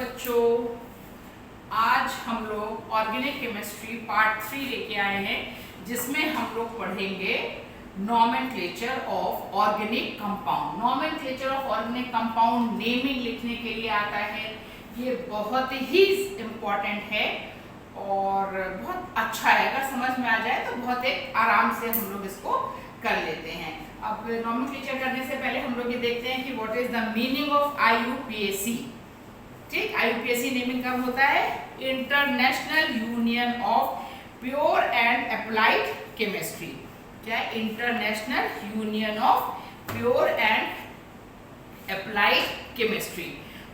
बच्चों, आज हम लोग ऑर्गेनिक केमिस्ट्री पार्ट 3 लेके आए हैं, जिसमें हम लोग पढ़ेंगे nomenclature of organic compound. Nomenclature of organic compound naming लिखने के लिए आता है। ये बहुत ही इम्पोर्टेंट है और बहुत अच्छा है। अगर समझ में आ जाए तो बहुत एक आराम से हम लोग इसको कर लेते हैं। अब नॉमेनक्लेचर करने से पहले हम लोग ये देखते हैं कि what is the meaning of IUPAC। ठीक, IUPAC नेमिंग कब होता है? International union of pure and applied chemistry. क्या? International union of pure and applied chemistry.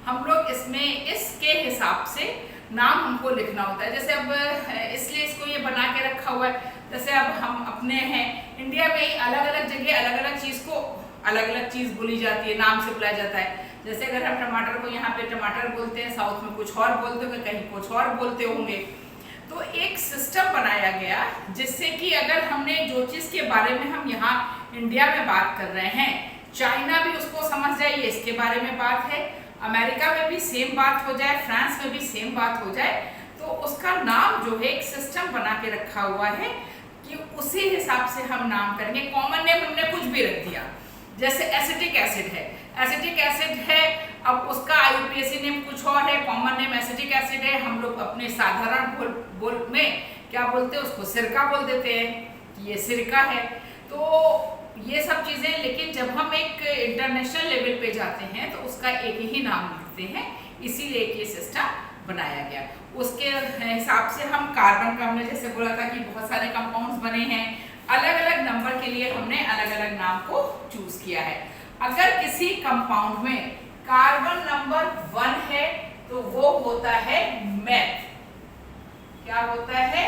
हम लोग इसमें इसके हिसाब से नाम हमको लिखना होता है। जैसे अब इसलिए इसको ये बना के रखा हुआ है। जैसे अब हम अपने हैं इंडिया में ही अलग अलग जगह अलग अलग चीज़ को अलग अलग चीज़ बोली जाती है, नाम से बुलाया जाता है। जैसे अगर हम टमाटर को यहाँ पे टमाटर बोलते हैं, साउथ में कुछ और बोलते होंगे, कहीं कुछ और बोलते होंगे। तो एक सिस्टम बनाया गया जिससे कि अगर हमने जो चीज़ के बारे में हम यहाँ इंडिया में बात कर रहे हैं, चाइना भी उसको समझ जाए ये इसके बारे में बात है, अमेरिका में भी सेम बात हो जाए, फ्रांस में भी सेम बात हो जाए, तो उसका नाम जो है एक सिस्टम बना के रखा हुआ है कि उसी हिसाब से हम नाम करेंगे। कॉमन नेम हमने कुछ भी रख दिया, जैसे एसिटिक एसिड है, एसिटिक एसिड है, अब उसका IUPAC नेम कुछ और है, कॉमन नेम एसिटिक एसिड है। हम लोग अपने साधारण बोल में क्या बोलते हैं, उसको सिरका बोल देते हैं कि ये सिरका है। तो ये सब चीज़ें, लेकिन जब हम एक इंटरनेशनल लेवल पे जाते हैं तो उसका एक ही नाम लिखते हैं, इसीलिए ये सिस्टम बनाया गया। उसके हिसाब से हम कार्बन का, हमने जैसे बोला था कि बहुत सारे कंपाउंड्स बने हैं, अलग अलग नंबर के लिए हमने अलग अलग नाम को चूज किया है। अगर किसी कंपाउंड में कार्बन नंबर 1 है तो वो होता है मैथ। क्या होता है?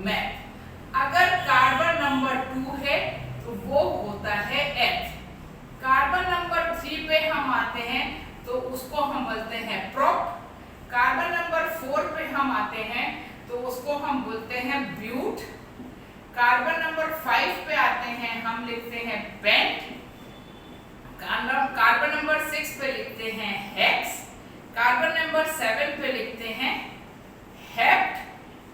मैथ। अगर कार्बन नंबर 2 है तो वो होता है एथ। कार्बन नंबर 3 पे हम आते हैं तो उसको हम बोलते हैं प्रोप। कार्बन नंबर 4 पे हम आते हैं तो उसको हम बोलते हैं ब्यूट। कार्बन नंबर 5 पे आते हैं, हम लिखते हैं पेंट। कार्बन नंबर 6 पे लिखते हैं हेक्स। कार्बन नंबर 7 पे लिखते हैं हेप्ट।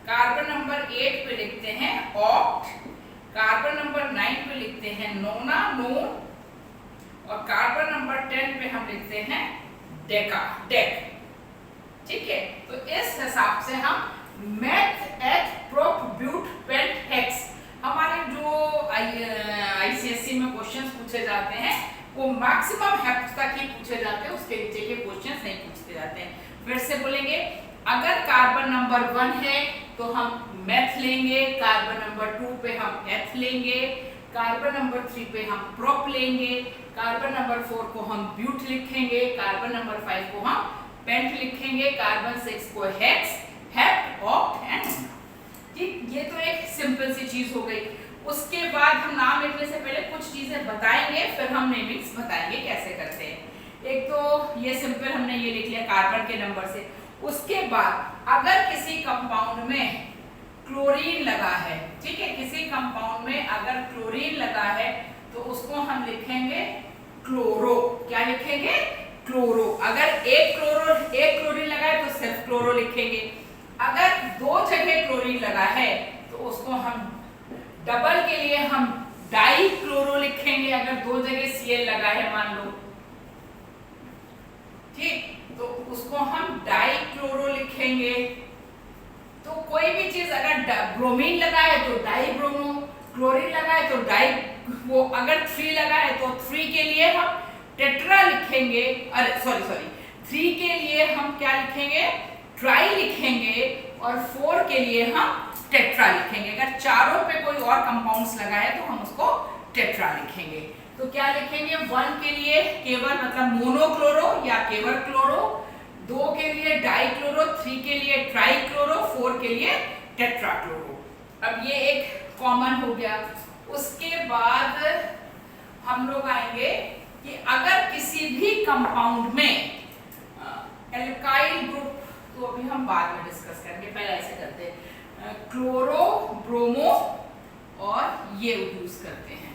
कार्बन नंबर 8 पे लिखते हैं ऑक्ट। कार्बन नंबर 9 पे लिखते हैं नोना, नोन। और कार्बन नंबर 10 पे हम लिखते हैं डेका, डेक। ठीक है, तो इस हिसाब से हम मैथ, एथ, प्रोप, ब्यूट, पेंट, हेक्स, हमारे जो ICSE में क्वेश्चंस पूछे जाते हैं वो मैक्सिमम हेप्ट तक ही पूछे जाते हैं, उसके नीचे के क्वेश्चंस नहीं पूछते जाते हैं। फिर से बोलेंगे, अगर कार्बन नंबर 1 है तो हम मैथ लेंगे, कार्बन नंबर 2 पे हम एथ लेंगे, कार्बन नंबर 3 पे हम प्रोप लेंगे, कार्बन नंबर 4 को हम ब्यूट लिखेंगे, कार्बन नंबर 5 को हम पेंट लिखेंगे, कार्बन 6 को हेक्स, हेप्ट, ऑक्ट एंड। ठीक, ये तो एक सिंपल सी चीज हो गई। उसके बाद हम नाम लिखने से पहले कुछ चीजें बताएंगे, फिर हम नेमिंग्स बताएंगे कैसे करते हैं। एक तो ये सिंपल हमने ये लिख लिया कार्बन के नंबर से। उसके बाद अगर किसी कंपाउंड में क्लोरीन लगा है, ठीक है, किसी कंपाउंड में अगर क्लोरीन लगा है तो उसको हम लिखेंगे क्लोरो। क्या लिखेंगे? क्लोरो। अगर एक क्लोरीन लगा है तो सिर्फ क्लोरो लिखेंगे। अगर 2 जगह क्लोरीन लगा है तो उसको हम डबल के लिए हम डाई क्लोरो लिखेंगे। अगर 2 जगह Cl लगा है मान लो, ठीक, तो उसको हम डाई क्लोरो लिखेंगे। तो कोई भी चीज अगर ब्रोमीन लगा है तो डाई ब्रोमो, क्लोरीन लगा है तो डाई, वो अगर 3 लगा है तो 3 के लिए हम टेट्रा लिखेंगे। अरे सॉरी 3 के लिए हम क्या लिखेंगे? ट्राई लिखेंगे। और 4 के लिए हम टेट्रा लिखेंगे। अगर चारों पे कोई और कंपाउंड्स लगा है तो हम उसको टेट्रा लिखेंगे। तो क्या लिखेंगे? 1 के लिए केवल मतलब मोनोक्लोरो या केवल क्लोरो, 2 के लिए डाइक्लोरो, 3 के लिए ट्राइक्लोरो, 4 के लिए टेट्राक्लोरो। अब ये एक कॉमन हो गया। उसके बाद हम लोग आएंगे कि अगर किसी भी कंपाउंड में एल्काइल ग्रुप, तो अभी हम बाद में डिस्कस करेंगे, पहले ऐसे करते हैं, क्लोरो, ब्रोमो और ये यूज करते हैं।